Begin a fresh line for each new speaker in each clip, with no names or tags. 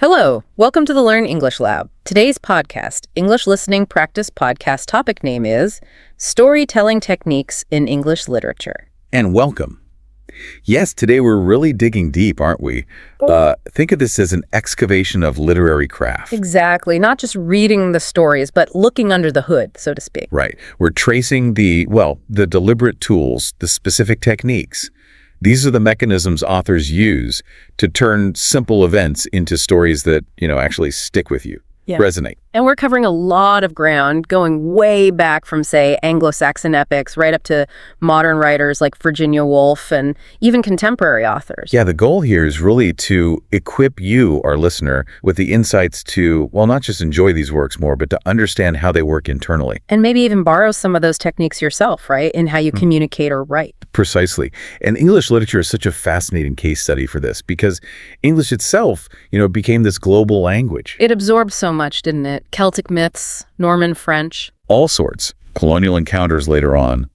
Hello, welcome to the Learn English Lab. Today's podcast, English Listening Practice Podcast, topic name is Storytelling Techniques in English Literature.
And welcome. Yes, today we're really digging deep, aren't we? Think of this as an excavation of literary craft.
Exactly, not just reading the stories, but looking under the hood, so to speak.
Right. We're tracing the deliberate tools, the specific techniques. These are the mechanisms authors use to turn simple events into stories that, actually stick with you, resonate.
And we're covering a lot of ground, going way back from, say, Anglo-Saxon epics, right up to modern writers like Virginia Woolf and even contemporary authors.
Yeah, the goal here is really to equip you, our listener, with the insights to, not just enjoy these works more, but to understand how they work internally.
And maybe even borrow some of those techniques yourself, right, in how you communicate or write.
Precisely. And English literature is such a fascinating case study for this because English itself, became this global language.
It absorbed so much, didn't it? Celtic myths, Norman French.
All sorts. Colonial encounters later on.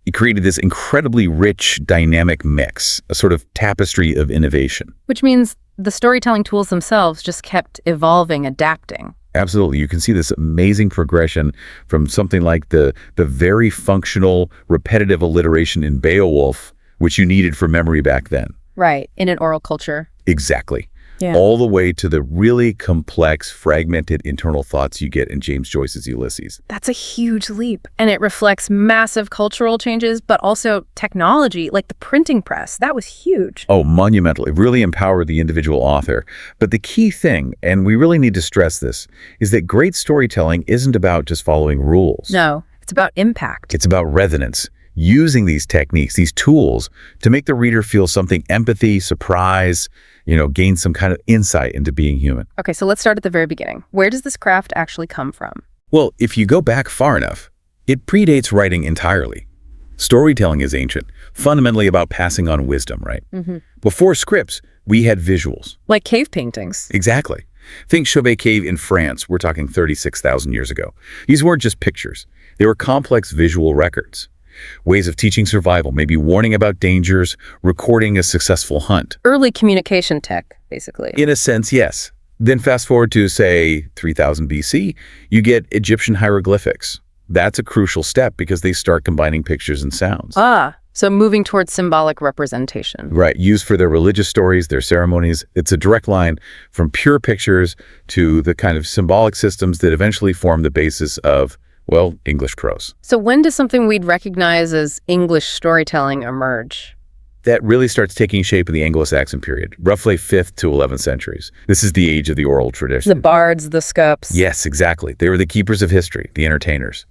It created this incredibly rich, dynamic mix, a sort of tapestry of innovation.
Which means the storytelling tools themselves just kept evolving, adapting.
Absolutely. You can see this amazing progression from something like the very functional, repetitive alliteration in Beowulf, which you needed for memory back then.
Right, in an oral culture.
Exactly.
Yeah.
All the way to the really complex, fragmented internal thoughts you get in James Joyce's Ulysses.
That's a huge leap. And it reflects massive cultural changes, but also technology, like the printing press. That was huge.
Oh, monumental. It really empowered the individual author. But the key thing, and we really need to stress this, is that great storytelling isn't about just following rules.
No, it's about impact.
It's about resonance. Using these techniques, these tools, to make the reader feel something, empathy, surprise, gain some kind of insight into being human.
Okay, so let's start at the very beginning. Where does this craft actually come from?
Well, if you go back far enough, it predates writing entirely. Storytelling is ancient, fundamentally about passing on wisdom, right?
Mm-hmm.
Before scripts, we had visuals.
Like cave paintings.
Exactly. Think Chauvet Cave in France, we're talking 36,000 years ago. These weren't just pictures. They were complex visual records. Ways of teaching survival, maybe warning about dangers, recording a successful hunt.
Early communication tech, basically.
In a sense, yes. Then fast forward to, say, 3000 BC, you get Egyptian hieroglyphics. That's a crucial step because they start combining pictures and sounds.
So moving towards symbolic representation.
Right, used for their religious stories, their ceremonies. It's a direct line from pure pictures to the kind of symbolic systems that eventually form the basis of English prose.
So when does something we'd recognize as English storytelling emerge?
That really starts taking shape in the Anglo-Saxon period, roughly 5th to 11th centuries. This is the age of the oral tradition.
The bards, the scups.
Yes, exactly. They were the keepers of history, the entertainers,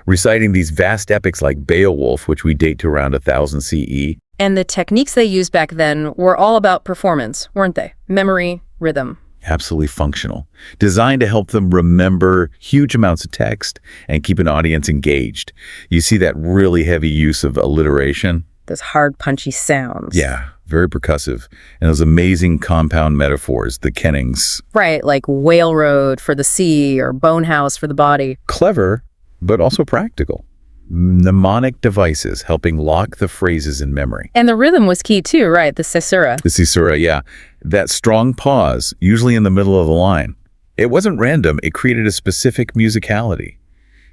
reciting these vast epics like Beowulf, which we date to around 1000 CE.
And the techniques they used back then were all about performance, weren't they? Memory, rhythm.
Absolutely functional, designed to help them remember huge amounts of text and keep an audience engaged. You see that really heavy use of alliteration.
Those hard, punchy sounds.
Yeah, very percussive. And those amazing compound metaphors, the kennings.
Right, like whale road for the sea or bone house for the body.
Clever, but also practical. Mnemonic devices helping lock the phrases in memory.
And the rhythm was key too, right? The caesura.
The caesura, yeah. That strong pause, usually in the middle of the line. It wasn't random. It created a specific musicality.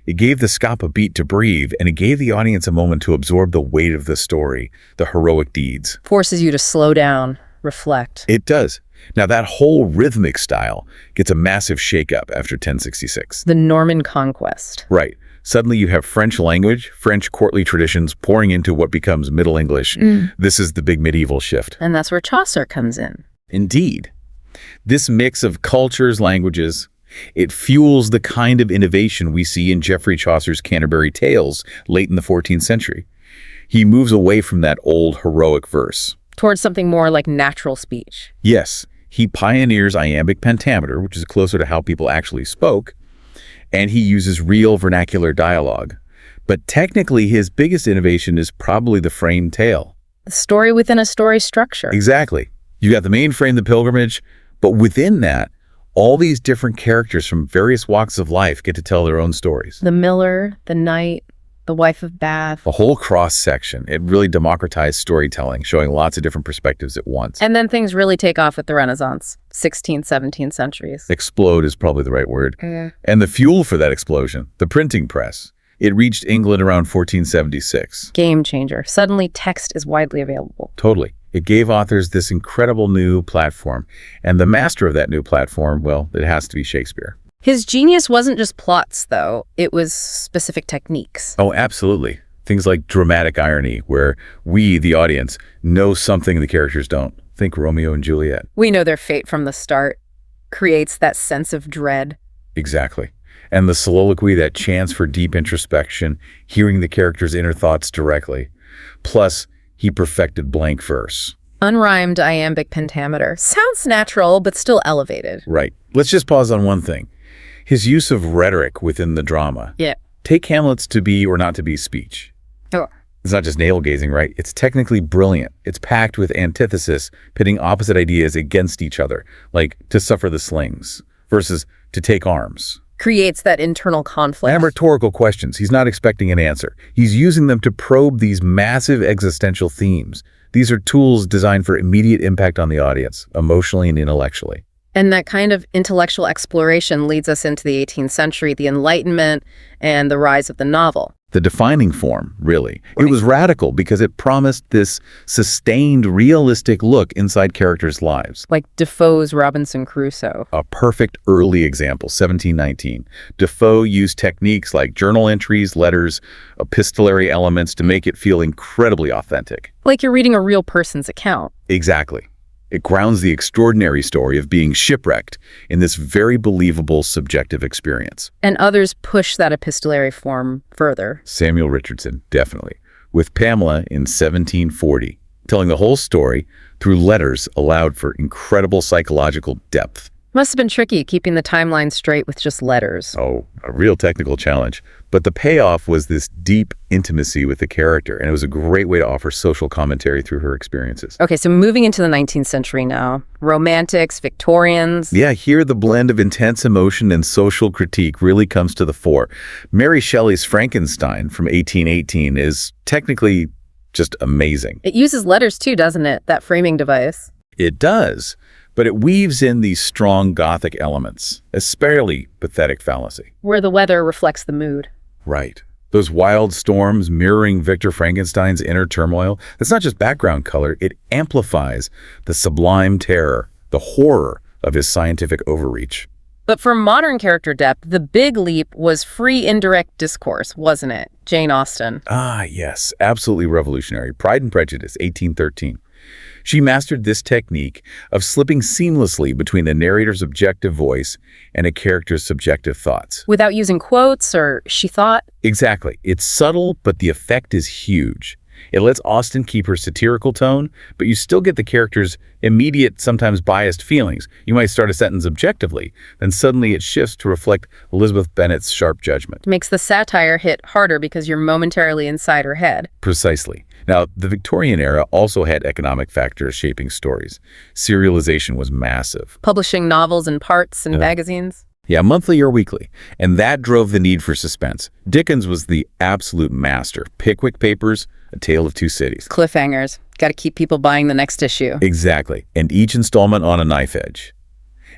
It gave the scop a beat to breathe, and it gave the audience a moment to absorb the weight of the story, the heroic deeds.
Forces you to slow down, reflect.
It does. Now, that whole rhythmic style gets a massive shakeup after 1066.
The Norman conquest.
Right. Suddenly you have French language, French courtly traditions pouring into what becomes Middle English. This is the big medieval shift.
And that's where Chaucer comes in.
Indeed. This mix of cultures, languages, it fuels the kind of innovation we see in Geoffrey Chaucer's Canterbury Tales late in the 14th century. He moves away from that old heroic verse.
Towards something more like natural speech.
Yes, he pioneers iambic pentameter, which is closer to how people actually spoke, and he uses real vernacular dialogue. But technically, his biggest innovation is probably the framed tale.
The story within a story structure.
Exactly. You got the main frame, the pilgrimage, but within that, all these different characters from various walks of life get to tell their own stories.
The miller, the knight, The Wife of Bath.
A whole cross-section. It really democratized storytelling, showing lots of different perspectives at once.
And then things really take off with the Renaissance, 16th, 17th centuries.
Explode is probably the right word.
Mm.
And the fuel for that explosion, the printing press. It reached England around 1476.
Game changer. Suddenly, text is widely available.
Totally. It gave authors this incredible new platform. And the master of that new platform, well, it has to be Shakespeare.
His genius wasn't just plots, though. It was specific techniques.
Oh, absolutely. Things like dramatic irony, where we, the audience, know something the characters don't. Think Romeo and Juliet.
We know their fate from the start. Creates that sense of dread.
Exactly. And the soliloquy, that chance for deep introspection, hearing the character's inner thoughts directly. Plus, he perfected blank verse.
Unrhymed iambic pentameter. Sounds natural, but still elevated.
Right. Let's just pause on one thing. His use of rhetoric within the drama.
Yeah.
Take Hamlet's to be or not to be speech.
Oh.
It's not just navel-gazing, right? It's technically brilliant. It's packed with antithesis, pitting opposite ideas against each other, like to suffer the slings versus to take arms.
Creates that internal conflict.
And rhetorical questions. He's not expecting an answer. He's using them to probe these massive existential themes. These are tools designed for immediate impact on the audience, emotionally and intellectually.
And that kind of intellectual exploration leads us into the 18th century, the Enlightenment, and the rise of the novel.
The defining form, really. It was radical because it promised this sustained, realistic look inside characters' lives.
Like Defoe's Robinson Crusoe.
A perfect early example, 1719. Defoe used techniques like journal entries, letters, epistolary elements to make it feel incredibly authentic.
Like you're reading a real person's account.
Exactly. It grounds the extraordinary story of being shipwrecked in this very believable subjective experience.
And others push that epistolary form further.
Samuel Richardson, definitely. With Pamela in 1740, telling the whole story through letters allowed for incredible psychological depth.
Must have been tricky keeping the timeline straight with just letters.
Oh, a real technical challenge. But the payoff was this deep intimacy with the character, and it was a great way to offer social commentary through her experiences.
Okay, so moving into the 19th century now. Romantics, Victorians.
Yeah, here the blend of intense emotion and social critique really comes to the fore. Mary Shelley's Frankenstein from 1818 is technically just amazing.
It uses letters too, doesn't it? That framing device.
It does, but it weaves in these strong Gothic elements, a sparely pathetic fallacy.
Where the weather reflects the mood.
Right. Those wild storms mirroring Victor Frankenstein's inner turmoil, that's not just background color, it amplifies the sublime terror, the horror of his scientific overreach.
But for modern character depth, the big leap was free indirect discourse, wasn't it? Jane Austen.
Ah, yes, absolutely revolutionary. Pride and Prejudice, 1813. She mastered this technique of slipping seamlessly between the narrator's objective voice and a character's subjective thoughts.
Without using quotes or she thought?
Exactly. It's subtle, but the effect is huge. It lets Austen keep her satirical tone, but you still get the character's immediate, sometimes biased feelings. You might start a sentence objectively, then suddenly it shifts to reflect Elizabeth Bennet's sharp judgment.
Makes the satire hit harder because you're momentarily inside her head.
Precisely. Now, the Victorian era also had economic factors shaping stories. Serialization was massive.
Publishing novels in parts and magazines.
Yeah, monthly or weekly. And that drove the need for suspense. Dickens was the absolute master. Pickwick Papers, A Tale of Two Cities.
Cliffhangers. Got to keep people buying the next issue.
Exactly. And each installment on a knife edge.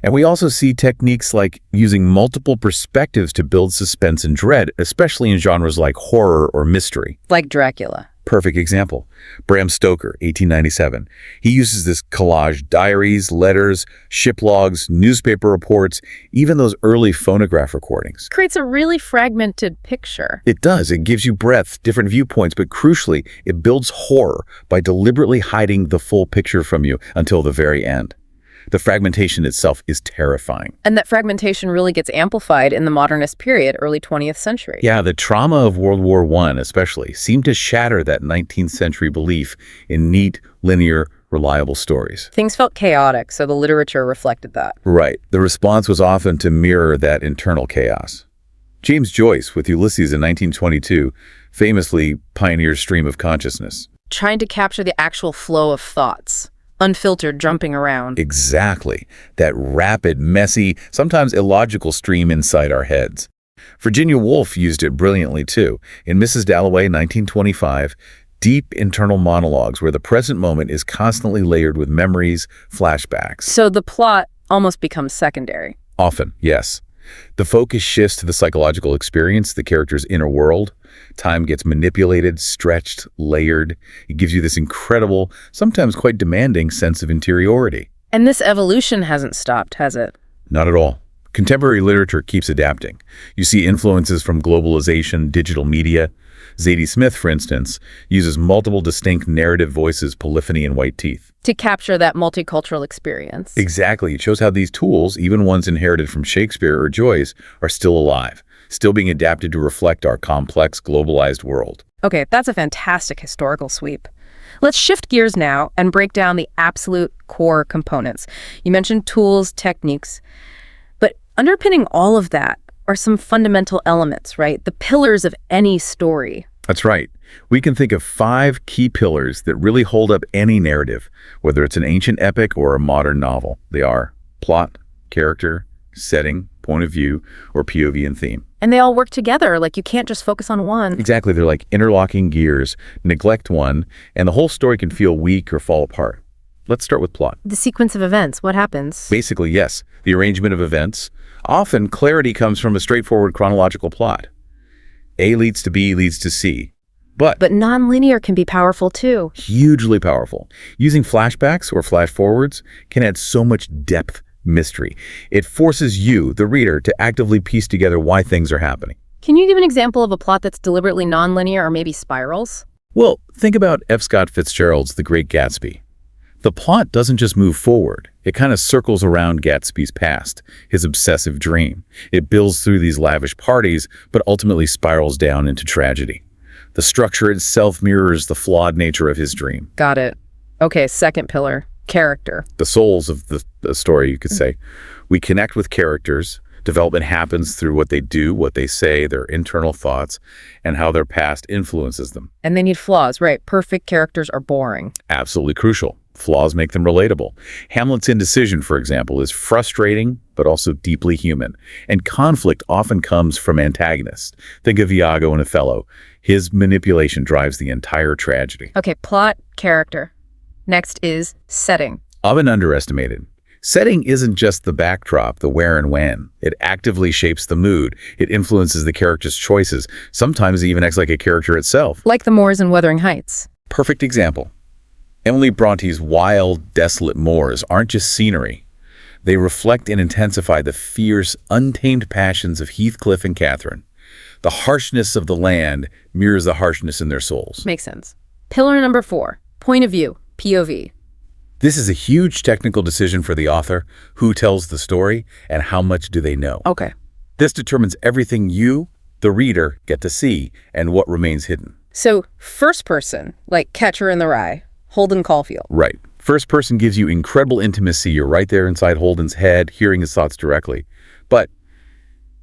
And we also see techniques like using multiple perspectives to build suspense and dread, especially in genres like horror or mystery.
Like Dracula.
Perfect example. Bram Stoker, 1897. He uses this collage diaries, letters, ship logs, newspaper reports, even those early phonograph recordings.
Creates a really fragmented picture.
It does. It gives you breadth, different viewpoints, but crucially, it builds horror by deliberately hiding the full picture from you until the very end. The fragmentation itself is terrifying.
And that fragmentation really gets amplified in the modernist period, early 20th century.
Yeah, the trauma of World War I especially seemed to shatter that 19th century belief in neat, linear, reliable stories.
Things felt chaotic, so the literature reflected that.
Right. The response was often to mirror that internal chaos. James Joyce, with Ulysses in 1922, famously pioneered stream of consciousness.
Trying to capture the actual flow of thoughts. Unfiltered, jumping around.
Exactly. That rapid, messy, sometimes illogical stream inside our heads. Virginia Woolf used it brilliantly too. In Mrs. Dalloway, 1925, deep internal monologues where the present moment is constantly layered with memories, flashbacks.
So the plot almost becomes secondary.
Often, yes. The focus shifts to the psychological experience, the character's inner world. Time gets manipulated, stretched, layered. It gives you this incredible, sometimes quite demanding sense of interiority.
And this evolution hasn't stopped, has it?
Not at all. Contemporary literature keeps adapting. You see influences from globalization, digital media. Zadie Smith, for instance, uses multiple distinct narrative voices, polyphony, and white teeth.
To capture that multicultural experience.
Exactly. It shows how these tools, even ones inherited from Shakespeare or Joyce, are still alive, still being adapted to reflect our complex, globalized world.
Okay, that's a fantastic historical sweep. Let's shift gears now and break down the absolute core components. You mentioned tools, techniques, but underpinning all of that are some fundamental elements, right? The pillars of any story.
That's right. We can think of 5 key pillars that really hold up any narrative, whether it's an ancient epic or a modern novel. They are plot, character, setting, point of view, or POV and theme.
And they all work together, like you can't just focus on one.
Exactly. They're like interlocking gears. Neglect one, and the whole story can feel weak or fall apart. Let's start with plot.
The sequence of events, what happens?
Basically, yes, the arrangement of events. Often, clarity comes from a straightforward chronological plot. A leads to B leads to C. But
nonlinear can be powerful too.
Hugely powerful. Using flashbacks or flash forwards can add so much depth, mystery. It forces you, the reader, to actively piece together why things are happening.
Can you give an example of a plot that's deliberately nonlinear or maybe spirals?
Well, think about F. Scott Fitzgerald's The Great Gatsby. The plot doesn't just move forward. It kind of circles around Gatsby's past, his obsessive dream. It builds through these lavish parties, but ultimately spirals down into tragedy. The structure itself mirrors the flawed nature of his dream.
Got it. Okay, second pillar, character.
The souls of the story, you could say. We connect with characters. Development happens through what they do, what they say, their internal thoughts, and how their past influences them.
And they need flaws, right? Perfect characters are boring.
Absolutely crucial. Flaws make them relatable. Hamlet's indecision, for example, is frustrating, but also deeply human. And conflict often comes from antagonists. Think of Iago and Othello. His manipulation drives the entire tragedy.
Okay, plot, character. Next is setting.
Often underestimated. Setting isn't just the backdrop, the where and when. It actively shapes the mood. It influences the character's choices. Sometimes it even acts like a character itself.
Like the moors in Wuthering Heights.
Perfect example. Emily Bronte's wild, desolate moors aren't just scenery. They reflect and intensify the fierce, untamed passions of Heathcliff and Catherine. The harshness of the land mirrors the harshness in their souls.
Makes sense. Pillar number 4, point of view, POV.
This is a huge technical decision for the author. Who tells the story and how much do they know?
Okay.
This determines everything you, the reader, get to see and what remains hidden.
So first person, like Catcher in the Rye, Holden Caulfield.
Right. First person gives you incredible intimacy. You're right there inside Holden's head, hearing his thoughts directly. But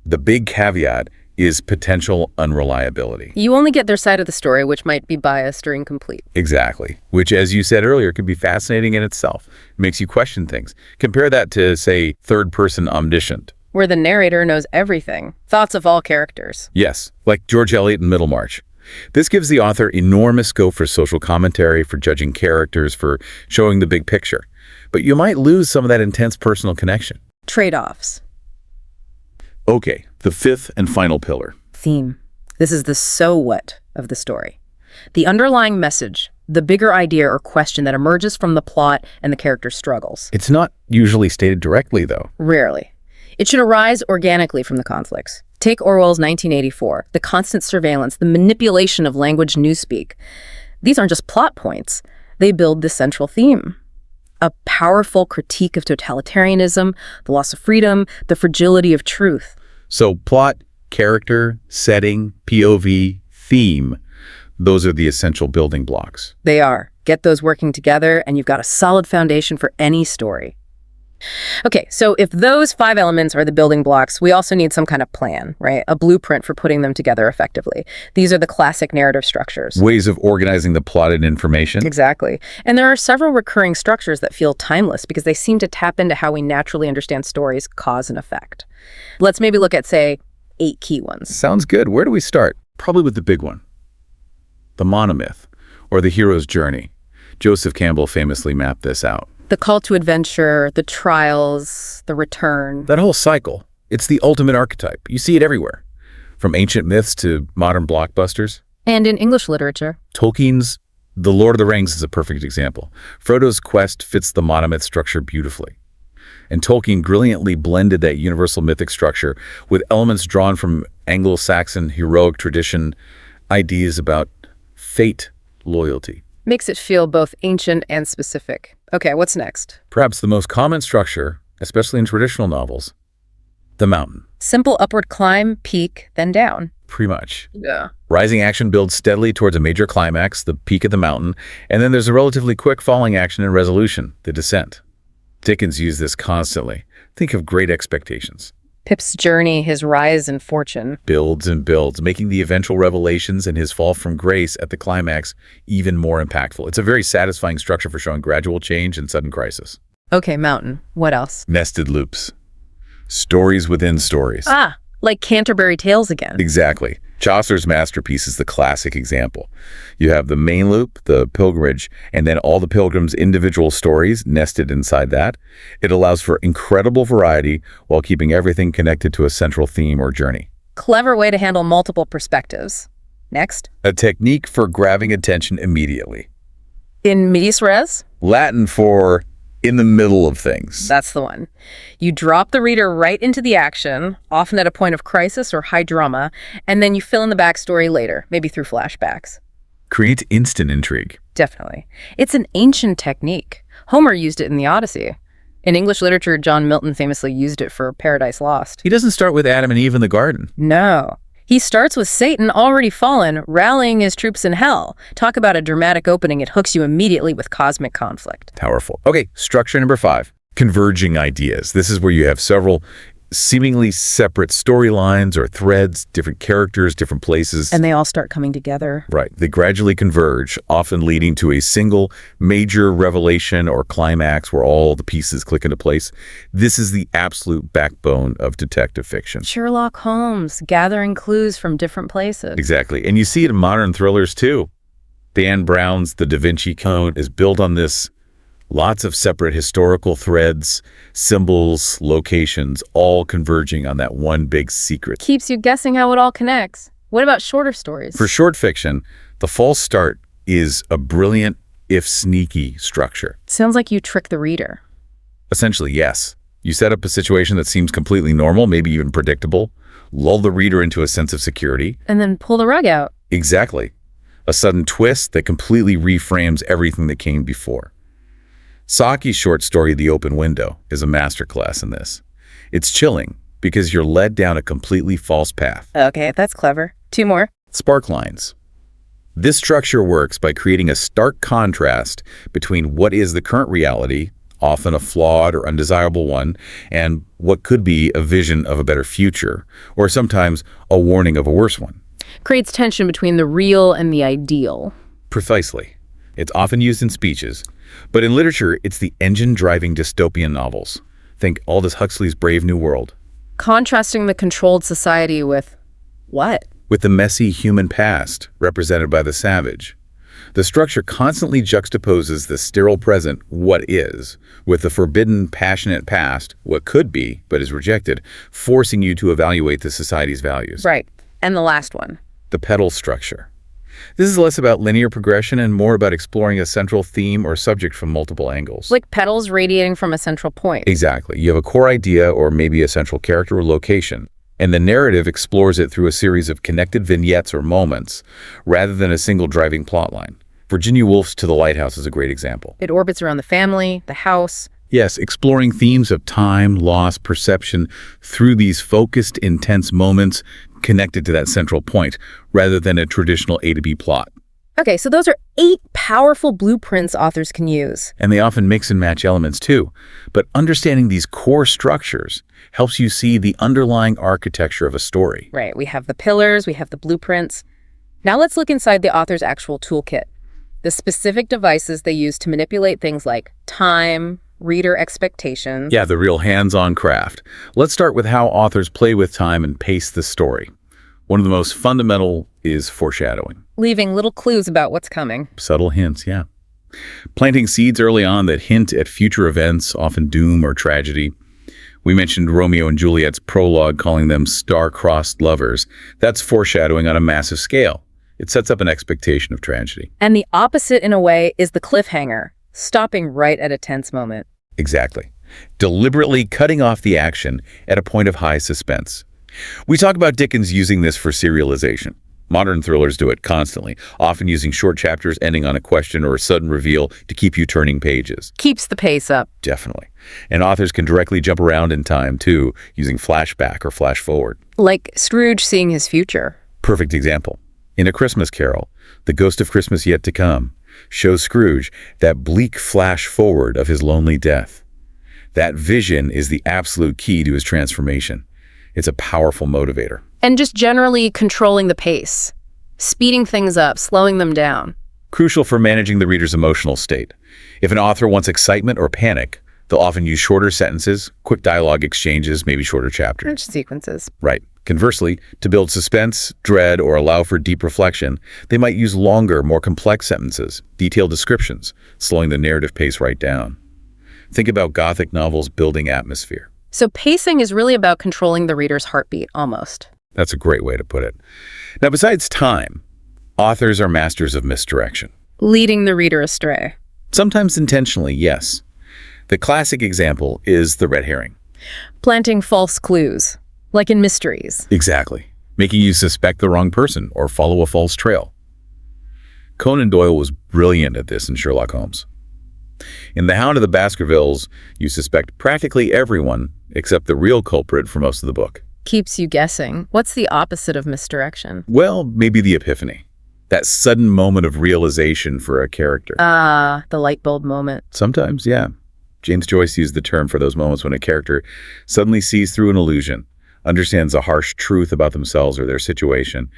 the big caveat is potential unreliability.
You only get their side of the story, which might be biased or incomplete.
Exactly. Which, as you said earlier, could be fascinating in itself. It makes you question things. Compare that to, say, third-person omniscient.
Where the narrator knows everything. Thoughts of all characters.
Yes, like George Eliot in Middlemarch. This gives the author enormous scope for social commentary, for judging characters, for showing the big picture. But you might lose some of that intense personal connection.
Trade-offs.
Okay, the 5th and final pillar.
Theme. This is the so what of the story. The underlying message, the bigger idea or question that emerges from the plot and the character's struggles.
It's not usually stated directly, though.
Rarely. It should arise organically from the conflicts. Take Orwell's 1984, the constant surveillance, the manipulation of language newspeak. These aren't just plot points. They build the central theme. A powerful critique of totalitarianism, the loss of freedom, the fragility of truth.
So plot, character, setting, POV, theme, those are the essential building blocks.
They are. Get those working together and you've got a solid foundation for any story. Okay, so if those 5 elements are the building blocks, we also need some kind of plan, right? A blueprint for putting them together effectively. These are the classic narrative structures.
Ways of organizing the plot and information.
Exactly. And there are several recurring structures that feel timeless because they seem to tap into how we naturally understand stories, cause and effect. Let's maybe look at, say, 8 key ones.
Sounds good. Where do we start? Probably with the big one. The monomyth, or the hero's journey. Joseph Campbell famously mapped this out.
The call to adventure, the trials, the return.
That whole cycle, it's the ultimate archetype. You see it everywhere, from ancient myths to modern blockbusters.
And in English literature.
Tolkien's The Lord of the Rings is a perfect example. Frodo's quest fits the monomyth structure beautifully. And Tolkien brilliantly blended that universal mythic structure with elements drawn from Anglo-Saxon heroic tradition, ideas about fate, loyalty.
Makes it feel both ancient and specific. Okay, what's next?
Perhaps the most common structure, especially in traditional novels, the mountain.
Simple upward climb, peak, then down.
Pretty much.
Yeah.
Rising action builds steadily towards a major climax, the peak of the mountain, and then there's a relatively quick falling action and resolution, the descent. Dickens used this constantly. Think of Great Expectations.
Pip's journey, his rise in fortune.
Builds and builds, making the eventual revelations and his fall from grace at the climax even more impactful. It's a very satisfying structure for showing gradual change and sudden crisis.
Okay, mountain. What else?
Nested loops. Stories within stories.
Ah, like Canterbury Tales again.
Exactly. Chaucer's masterpiece is the classic example. You have the main loop, the pilgrimage, and then all the pilgrims' individual stories nested inside that. It allows for incredible variety while keeping everything connected to a central theme or journey.
Clever way to handle multiple perspectives. Next.
A technique for grabbing attention immediately.
In medias res?
Latin for in the middle of things.
That's the one. You drop the reader right into the action, often at a point of crisis or high drama, and then you fill in the backstory later, maybe through flashbacks.
Create instant intrigue.
Definitely. It's an ancient technique. Homer used it in the Odyssey. In English literature, John Milton famously used it for Paradise Lost.
He doesn't start with Adam and Eve in the garden.
No. He starts with Satan already fallen, rallying his troops in hell. Talk about a dramatic opening. It hooks you immediately with cosmic conflict.
Powerful. Okay, structure number 5. Converging ideas. This is where you have several seemingly separate storylines or threads, different characters, different places.
And they all start coming together.
Right. They gradually converge, often leading to a single major revelation or climax where all the pieces click into place. This is the absolute backbone of detective fiction.
Sherlock Holmes, gathering clues from different places.
Exactly. And you see it in modern thrillers too. Dan Brown's The Da Vinci Code is built on this. Lots of separate historical threads, symbols, locations, all converging on that one big secret.
Keeps you guessing how it all connects. What about shorter stories?
For short fiction, the false start is a brilliant, if sneaky, structure.
Sounds like you trick the reader.
Essentially, yes. You set up a situation that seems completely normal, maybe even predictable, lull the reader into a sense of security.
And then pull the rug out.
Exactly. A sudden twist that completely reframes everything that came before. Saki's short story, The Open Window, is a masterclass in this. It's chilling because you're led down a completely false path.
Okay, that's clever. 2 more.
Spark lines. This structure works by creating a stark contrast between what is the current reality, often a flawed or undesirable one, and what could be a vision of a better future, or sometimes a warning of a worse one.
Creates tension between the real and the ideal.
Precisely. It's often used in speeches, but in literature, it's the engine-driving dystopian novels. Think Aldous Huxley's Brave New World.
Contrasting the controlled society with what?
With the messy human past, represented by the savage. The structure constantly juxtaposes the sterile present, what is, with the forbidden, passionate past, what could be, but is rejected, forcing you to evaluate the society's values.
Right. And the last one.
The petal structure. This is less about linear progression and more about exploring a central theme or subject from multiple angles.
Like petals radiating from a central point.
Exactly. You have a core idea or maybe a central character or location, and the narrative explores it through a series of connected vignettes or moments, rather than a single driving plotline. Virginia Woolf's To the Lighthouse is a great example.
It orbits around the family, the house.
Yes, exploring themes of time, loss, perception through these focused, intense moments connected to that central point, rather than a traditional A to B plot.
Okay, so those are 8 powerful blueprints authors can use.
And they often mix and match elements too. But understanding these core structures helps you see the underlying architecture of a story.
Right, we have the pillars, we have the blueprints. Now let's look inside the author's actual toolkit. The specific devices they use to manipulate things like time, reader expectations.
Yeah, the real hands-on craft. Let's start with how authors play with time and pace the story. One of the most fundamental is foreshadowing.
Leaving little clues about what's coming.
Subtle hints, yeah. Planting seeds early on that hint at future events, often doom or tragedy. We mentioned Romeo and Juliet's prologue calling them star-crossed lovers. That's foreshadowing on a massive scale. It sets up an expectation of tragedy.
And the opposite, in a way, is the cliffhanger, stopping right at a tense moment.
Exactly. Deliberately cutting off the action at a point of high suspense. We talk about Dickens using this for serialization. Modern thrillers do it constantly, often using short chapters ending on a question or a sudden reveal to keep you turning pages.
Keeps the pace up.
Definitely. And authors can directly jump around in time, too, using flashback or flash forward.
Like Scrooge seeing his future.
Perfect example. In A Christmas Carol, The Ghost of Christmas Yet to Come shows Scrooge that bleak flash forward of his lonely death. That vision is the absolute key to his transformation. It's a powerful motivator.
And just generally controlling the pace, speeding things up, slowing them down.
Crucial for managing the reader's emotional state. If an author wants excitement or panic, they'll often use shorter sentences, quick dialogue exchanges, maybe shorter chapters.
Sequences.
Right. Conversely, to build suspense, dread, or allow for deep reflection, they might use longer, more complex sentences, detailed descriptions, slowing the narrative pace right down. Think about Gothic novels building atmosphere.
So pacing is really about controlling the reader's heartbeat, almost.
That's a great way to put it. Now, besides time, authors are masters of misdirection.
Leading the reader astray.
Sometimes intentionally, yes. The classic example is the red herring.
Planting false clues, like in mysteries.
Exactly. Making you suspect the wrong person or follow a false trail. Conan Doyle was brilliant at this in Sherlock Holmes. In The Hound of the Baskervilles, you suspect practically everyone except the real culprit for most of the book.
Keeps you guessing. What's the opposite of misdirection?
Well, maybe the epiphany. That sudden moment of realization for a character.
Ah, the light bulb moment.
Sometimes, yeah. James Joyce used the term for those moments when a character suddenly sees through an illusion, understands a harsh truth about themselves or their situation.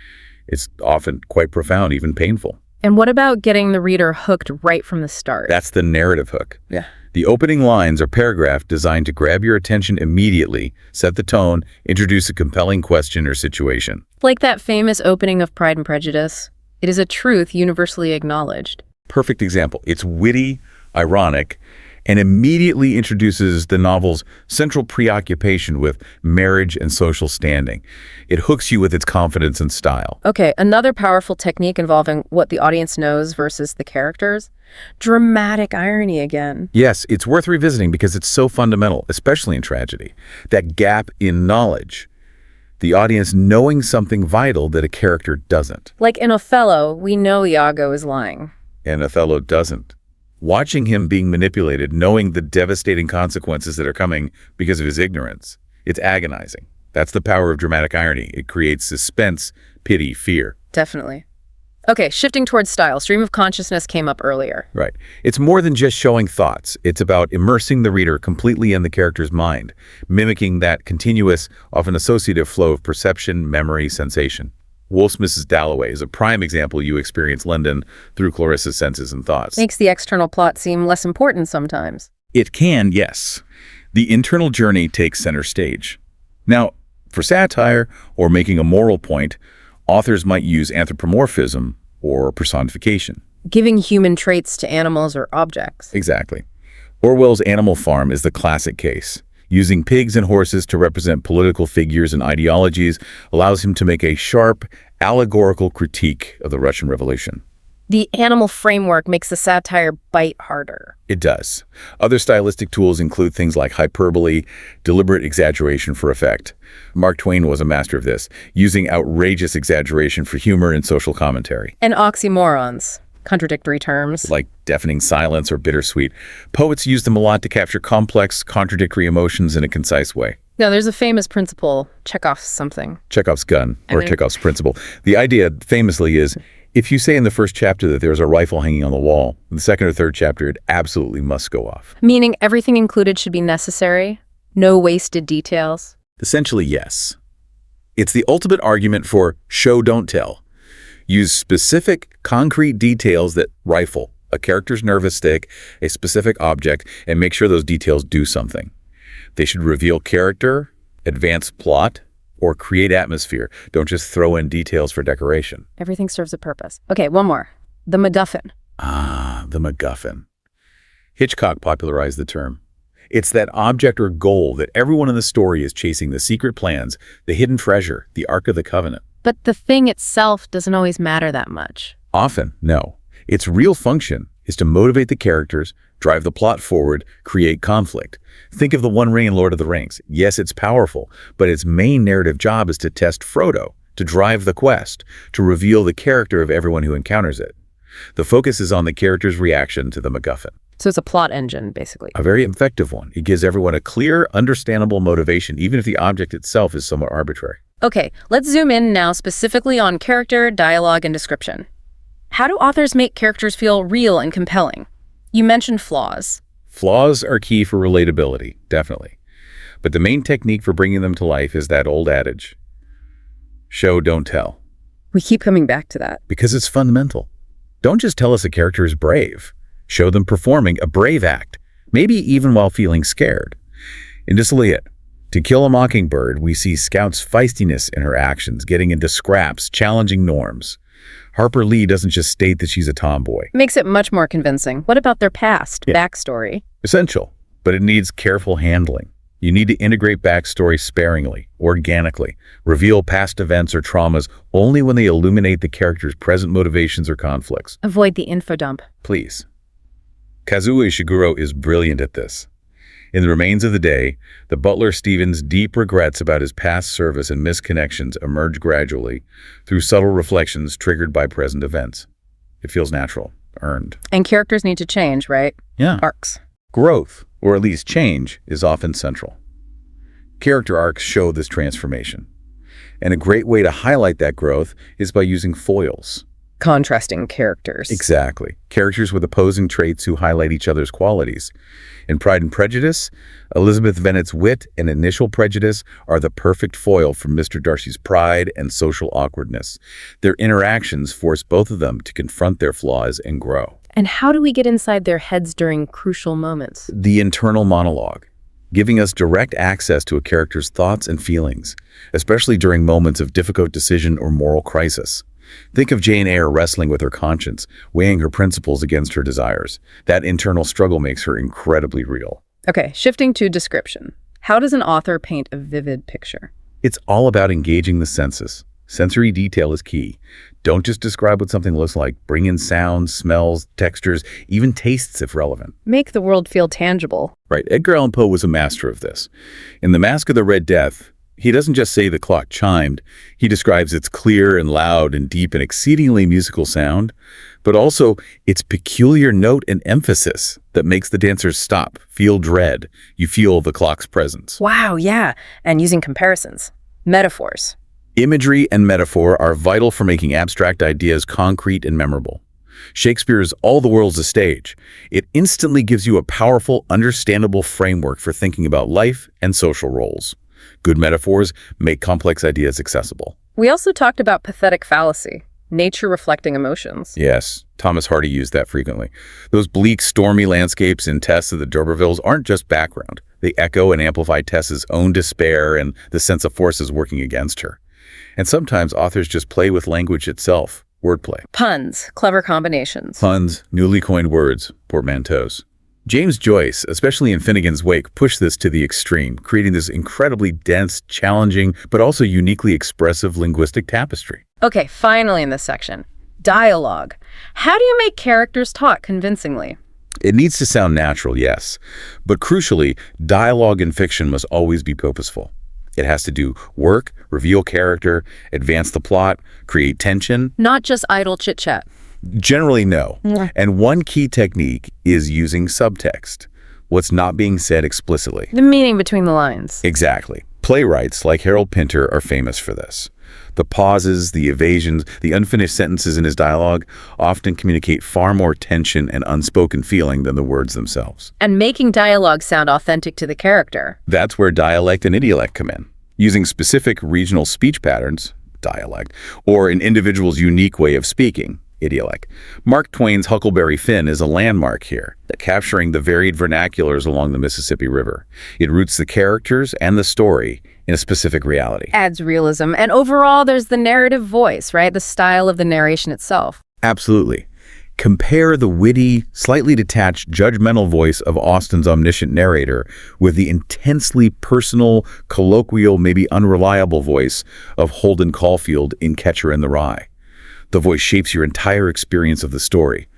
It's often quite profound, even painful.
And what about getting the reader hooked right from the start?
That's the narrative hook.
Yeah.
The opening lines or paragraph designed to grab your attention immediately, set the tone, introduce a compelling question or situation.
Like that famous opening of Pride and Prejudice. It is a truth universally acknowledged.
Perfect example. It's witty, ironic, and immediately introduces the novel's central preoccupation with marriage and social standing. It hooks you with its confidence and style.
Okay, another powerful technique involving what the audience knows versus the characters. Dramatic irony again.
Yes, it's worth revisiting because it's so fundamental, especially in tragedy. That gap in knowledge. The audience knowing something vital that a character doesn't.
Like in Othello, we know Iago is lying.
And Othello doesn't. Watching him being manipulated, knowing the devastating consequences that are coming because of his ignorance, it's agonizing. That's the power of dramatic irony. It creates suspense, pity, fear.
Definitely. Okay, shifting towards style. Stream of consciousness came up earlier.
Right. It's more than just showing thoughts. It's about immersing the reader completely in the character's mind, mimicking that continuous, often associative flow of perception, memory, sensation. Woolf's Mrs. Dalloway is a prime example. You experience London through Clarissa's senses and thoughts.
Makes the external plot seem less important sometimes.
It can, yes. The internal journey takes center stage. Now, for satire or making a moral point, authors might use anthropomorphism or personification.
Giving human traits to animals or objects.
Exactly. Orwell's Animal Farm is the classic case. Using pigs and horses to represent political figures and ideologies allows him to make a sharp, allegorical critique of the Russian Revolution.
The animal framework makes the satire bite harder.
It does. Other stylistic tools include things like hyperbole, deliberate exaggeration for effect. Mark Twain was a master of this, using outrageous exaggeration for humor and social commentary.
And oxymorons, contradictory terms.
Like deafening silence or bittersweet. Poets use them a lot to capture complex, contradictory emotions in a concise way.
No, there's a famous principle, Chekhov's something.
Chekhov's gun, or Chekhov's principle. The idea, famously, is if you say in the first chapter that there's a rifle hanging on the wall, in the second or third chapter, it absolutely must go off.
Meaning everything included should be necessary? No wasted details?
Essentially, yes. It's the ultimate argument for show, don't tell. Use specific, concrete details that rifle, a character's nervous stick, a specific object, and make sure those details do something. They should reveal character, advance plot, or create atmosphere. Don't just throw in details for decoration.
Everything serves a purpose. Okay, one more. The MacGuffin.
Ah, the MacGuffin. Hitchcock popularized the term. It's that object or goal that everyone in the story is chasing, the secret plans, the hidden treasure, the Ark of the Covenant.
But the thing itself doesn't always matter that much.
Often, no. Its real function is to motivate the characters, drive the plot forward, create conflict. Think of the One Ring in Lord of the Rings. Yes, it's powerful, but its main narrative job is to test Frodo, to drive the quest, to reveal the character of everyone who encounters it. The focus is on the character's reaction to the MacGuffin.
So it's a plot engine, basically.
A very effective one. It gives everyone a clear, understandable motivation, even if the object itself is somewhat arbitrary.
Okay, let's zoom in now specifically on character, dialogue, and description. How do authors make characters feel real and compelling? You mentioned flaws.
Flaws are key for relatability, definitely. But the main technique for bringing them to life is that old adage, show, don't tell.
We keep coming back to that.
Because it's fundamental. Don't just tell us a character is brave. Show them performing a brave act, maybe even while feeling scared. In Disiliet, To Kill a Mockingbird, we see Scout's feistiness in her actions, getting into scraps, challenging norms. Harper Lee doesn't just state that she's a tomboy.
Makes it much more convincing. What about their past, backstory?
Essential, but it needs careful handling. You need to integrate backstory sparingly, organically, reveal past events or traumas only when they illuminate the character's present motivations or conflicts.
Avoid the info dump.
Please. Kazuo Ishiguro is brilliant at this. In The Remains of the Day, the butler Stephen's deep regrets about his past service and misconnections emerge gradually through subtle reflections triggered by present events. It feels natural, earned.
And characters need to change, right?
Yeah.
Arcs.
Growth, or at least change, is often central. Character arcs show this transformation. And a great way to highlight that growth is by using foils.
Contrasting characters.
Exactly. Characters with opposing traits who highlight each other's qualities. In Pride and Prejudice, Elizabeth Bennet's wit and initial prejudice are the perfect foil for Mr. Darcy's pride and social awkwardness. Their interactions force both of them to confront their flaws and grow.
And how do we get inside their heads during crucial moments?
The internal monologue, giving us direct access to a character's thoughts and feelings, especially during moments of difficult decision or moral crisis. Think of Jane Eyre wrestling with her conscience, weighing her principles against her desires. That internal struggle makes her incredibly real.
Okay, shifting to description. How does an author paint a vivid picture?
It's all about engaging the senses. Sensory detail is key. Don't just describe what something looks like. Bring in sounds, smells, textures, even tastes if relevant.
Make the world feel tangible.
Right. Edgar Allan Poe was a master of this. In The Mask of the Red Death, he doesn't just say the clock chimed. He describes its clear and loud and deep and exceedingly musical sound, but also its peculiar note and emphasis that makes the dancers stop, feel dread. You feel the clock's presence.
Wow, yeah. And using comparisons. Metaphors.
Imagery and metaphor are vital for making abstract ideas concrete and memorable. Shakespeare's All the World's a Stage. It instantly gives you a powerful, understandable framework for thinking about life and social roles. Good metaphors make complex ideas accessible.
We also talked about pathetic fallacy, nature reflecting emotions.
Yes, Thomas Hardy used that frequently. Those bleak, stormy landscapes in Tess of the D'Urbervilles aren't just background. They echo and amplify Tess's own despair and the sense of forces working against her. And sometimes authors just play with language itself, wordplay.
Puns, clever combinations.
Puns, newly coined words, portmanteaus. James Joyce, especially in Finnegan's Wake, pushed this to the extreme, creating this incredibly dense, challenging, but also uniquely expressive linguistic tapestry.
Okay, finally in this section, dialogue. How do you make characters talk convincingly?
It needs to sound natural, yes, but crucially, dialogue in fiction must always be purposeful. It has to do work, reveal character, advance the plot, create tension.
Not just idle chit-chat.
Generally, no. And one key technique is using subtext, what's not being said explicitly.
The meaning between the lines.
Exactly. Playwrights like Harold Pinter are famous for this. The pauses, the evasions, the unfinished sentences in his dialogue often communicate far more tension and unspoken feeling than the words themselves.
And making dialogue sound authentic to the character.
That's where dialect and idiolect come in. Using specific regional speech patterns, dialect, or an individual's unique way of speaking, idyllic. Mark Twain's Huckleberry Finn is a landmark here, capturing the varied vernaculars along the Mississippi River. It roots the characters and the story in a specific reality.
Adds realism. And overall, there's the narrative voice, right? The style of the narration itself.
Absolutely. Compare the witty, slightly detached, judgmental voice of Austen's omniscient narrator with the intensely personal, colloquial, maybe unreliable voice of Holden Caulfield in Catcher in the Rye. The voice shapes your entire experience of the story.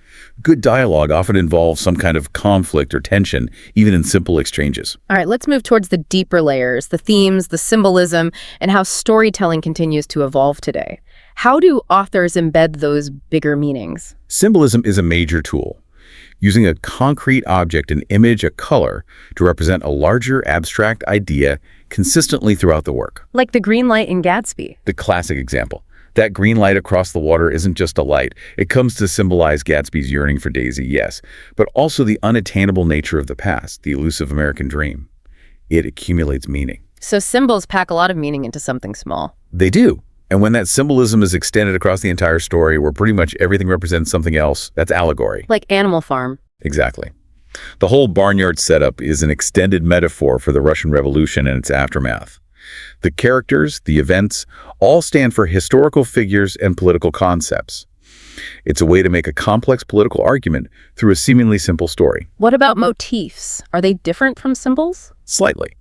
Good dialogue often involves some kind of conflict or tension, even in simple exchanges.
All right, let's move towards the deeper layers, the themes, the symbolism, and how storytelling continues to evolve today. How do authors embed those bigger meanings?
Symbolism is a major tool, using a concrete object, an image, a color, to represent a larger abstract idea consistently throughout the work.
Like the green light in Gatsby.
The classic example. That green light across the water isn't just a light. It comes to symbolize Gatsby's yearning for Daisy, yes, but also the unattainable nature of the past, the elusive American dream. It accumulates meaning.
So symbols pack a lot of meaning into something small.
They do. And when that symbolism is extended across the entire story, where pretty much everything represents something else, that's allegory.
Like Animal Farm.
Exactly. The whole barnyard setup is an extended metaphor for the Russian Revolution and its aftermath. The characters, the events, all stand for historical figures and political concepts. It's a way to make a complex political argument through a seemingly simple story.
What about motifs? Are they different from symbols?
Slightly.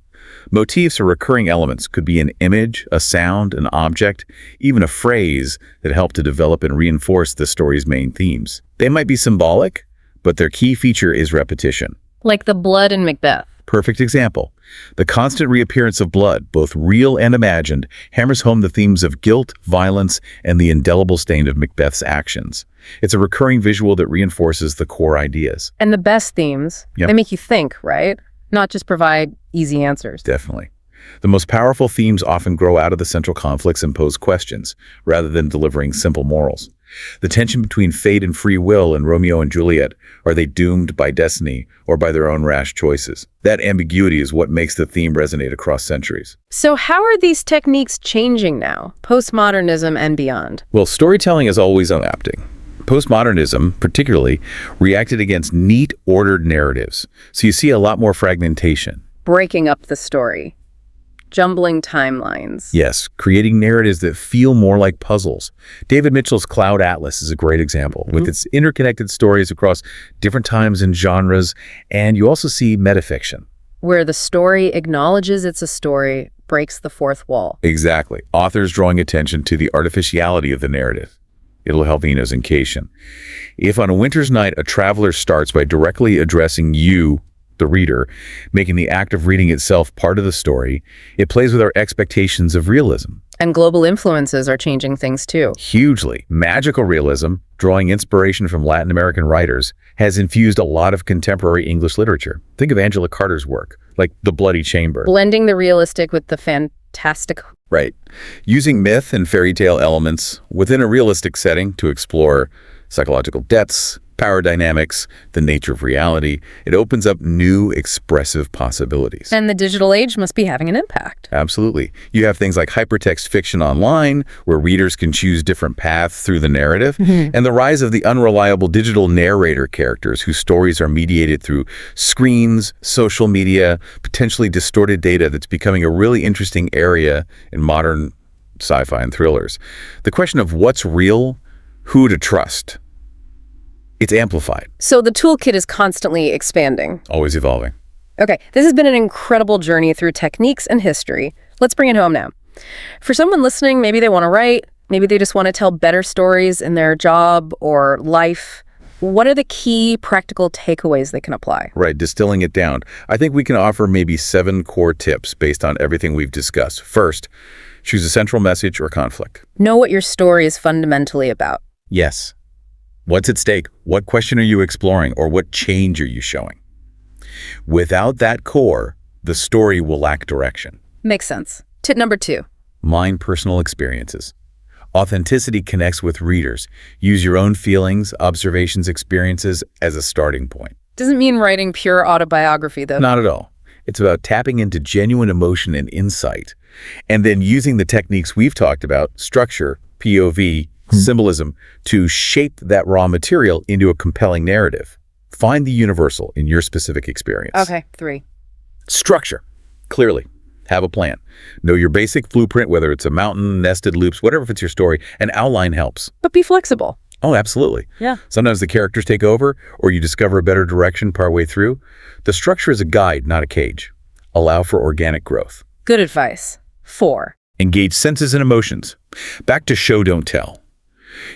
Motifs are recurring elements, could be an image, a sound, an object, even a phrase that help to develop and reinforce the story's main themes. They might be symbolic, but their key feature is repetition.
Like the blood in Macbeth.
Perfect example. The constant reappearance of blood, both real and imagined, hammers home the themes of guilt, violence, and the indelible stain of Macbeth's actions. It's a recurring visual that reinforces the core ideas.
And the best themes, they make you think, right? Not just provide easy answers.
Definitely. The most powerful themes often grow out of the central conflicts and pose questions, rather than delivering simple morals. The tension between fate and free will in Romeo and Juliet, are they doomed by destiny or by their own rash choices? That ambiguity is what makes the theme resonate across centuries.
So how are these techniques changing now, postmodernism and beyond?
Well, storytelling is always adapting. Postmodernism, particularly, reacted against neat, ordered narratives. So you see a lot more fragmentation.
Breaking up the story. Jumbling timelines.
Yes, creating narratives that feel more like puzzles. David Mitchell's Cloud Atlas is a great example, with its interconnected stories across different times and genres, and you also see metafiction.
Where the story acknowledges it's a story, breaks the fourth wall.
Exactly. Authors drawing attention to the artificiality of the narrative. It'll help Eno's incation. If on a winter's night, a traveler starts by directly addressing you, the reader, making the act of reading itself part of the story, it plays with our expectations of realism.
And global influences are changing things too.
Hugely. Magical realism, drawing inspiration from Latin American writers, has infused a lot of contemporary English literature. Think of Angela Carter's work, like The Bloody Chamber.
Blending the realistic with the fantastic.
Right. Using myth and fairy tale elements within a realistic setting to explore psychological depths, power dynamics, the nature of reality. It opens up new expressive possibilities.
And the digital age must be having an impact.
Absolutely. You have things like hypertext fiction online, where readers can choose different paths through the narrative, and the rise of the unreliable digital narrator characters whose stories are mediated through screens, social media, potentially distorted data that's becoming a really interesting area in modern sci-fi and thrillers. The question of what's real, who to trust, it's amplified.
So the toolkit is constantly expanding.
Always evolving.
Okay, this has been an incredible journey through techniques and history. Let's bring it home now. For someone listening, maybe they want to write, maybe they just want to tell better stories in their job or life. What are the key practical takeaways they can apply?
Right, distilling it down. I think we can offer maybe 7 core tips based on everything we've discussed. First, choose a central message or conflict.
Know what your story is fundamentally about.
Yes. What's at stake? What question are you exploring, or what change are you showing? Without that core, the story will lack direction.
Makes sense. Tip number 2.
Mine personal experiences. Authenticity connects with readers. Use your own feelings, observations, experiences as a starting point.
Doesn't mean writing pure autobiography, though.
Not at all. It's about tapping into genuine emotion and insight, and then using the techniques we've talked about, structure, POV, Symbolism, to shape that raw material into a compelling narrative. Find the universal in your specific experience.
Okay, 3.
Structure. Clearly, have a plan. Know your basic blueprint, whether it's a mountain, nested loops, whatever fits your story. An outline helps.
But be flexible.
Oh, absolutely.
Yeah.
Sometimes the characters take over, or you discover a better direction partway through. The structure is a guide, not a cage. Allow for organic growth.
Good advice. 4.
Engage senses and emotions. Back to show, don't tell.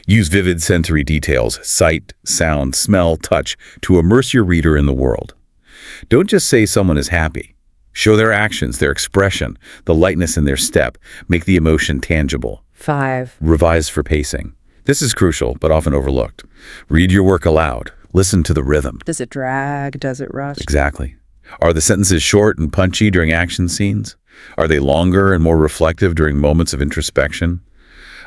Use vivid sensory details, sight, sound, smell, touch, to immerse your reader in the world. Don't just say someone is happy. Show their actions, their expression, the lightness in their step. Make the emotion tangible.
5.
Revise for pacing. This is crucial, but often overlooked. Read your work aloud. Listen to the rhythm.
Does it drag? Does it rush?
Exactly. Are the sentences short and punchy during action scenes? Are they longer and more reflective during moments of introspection?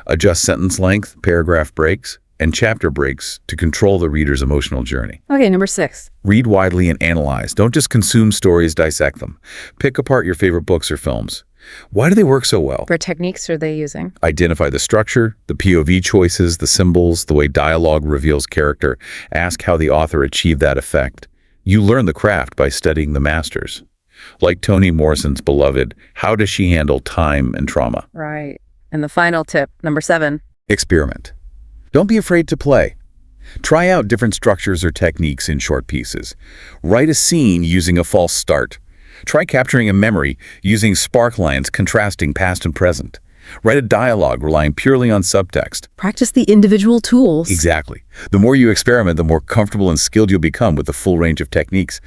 Adjust sentence length, paragraph breaks, and chapter breaks to control the reader's emotional journey.
Okay, number 6.
Read widely and analyze. Don't just consume stories, dissect them. Pick apart your favorite books or films. Why do they work so well?
What techniques are they using?
Identify the structure, the POV choices, the symbols, the way dialogue reveals character. Ask how the author achieved that effect. You learn the craft by studying the masters. Like Toni Morrison's beloved, How Does She Handle Time and Trauma?
Right. And the final tip, number 7.
Experiment. Don't be afraid to play. Try out different structures or techniques in short pieces. Write a scene using a false start. Try capturing a memory using spark lines contrasting past and present. Write a dialogue relying purely on subtext.
Practice the individual tools.
Exactly. The more you experiment, the more comfortable and skilled you'll become with the full range of techniques.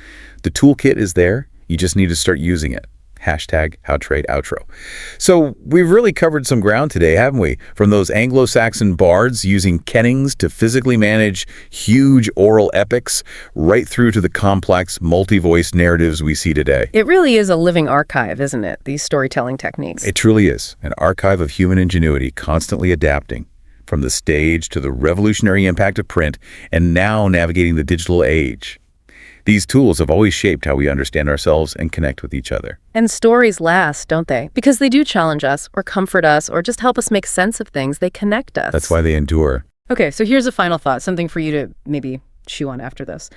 The toolkit is there. You just need to start using it. Hashtag HowTradeOutro. So we've really covered some ground today, haven't we? From those Anglo-Saxon bards using kennings to physically manage huge oral epics, right through to the complex multi-voice narratives we see today.
It really is a living archive, isn't it? These storytelling techniques.
It truly is an archive of human ingenuity, constantly adapting, from the stage to the revolutionary impact of print, and now navigating the digital age. These tools have always shaped how we understand ourselves and connect with each other.
And stories last, don't they? Because they do challenge us or comfort us or just help us make sense of things. They connect us.
That's why they endure.
Okay, so here's a final thought, something for you to maybe chew on after this.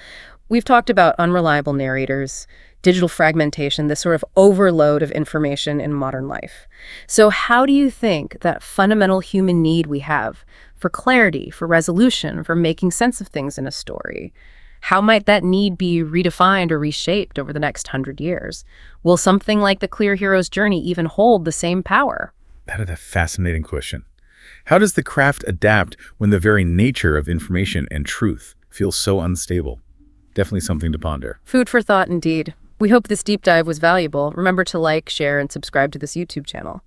We've talked about unreliable narrators, digital fragmentation, this sort of overload of information in modern life. So how do you think that fundamental human need we have for clarity, for resolution, for making sense of things in a story, how might that need be redefined or reshaped over the next 100 years? Will something like the Clear Hero's journey even hold the same power?
That is a fascinating question. How does the craft adapt when the very nature of information and truth feels so unstable? Definitely something to ponder.
Food for thought indeed. We hope this deep dive was valuable. Remember to like, share, and subscribe to this YouTube channel.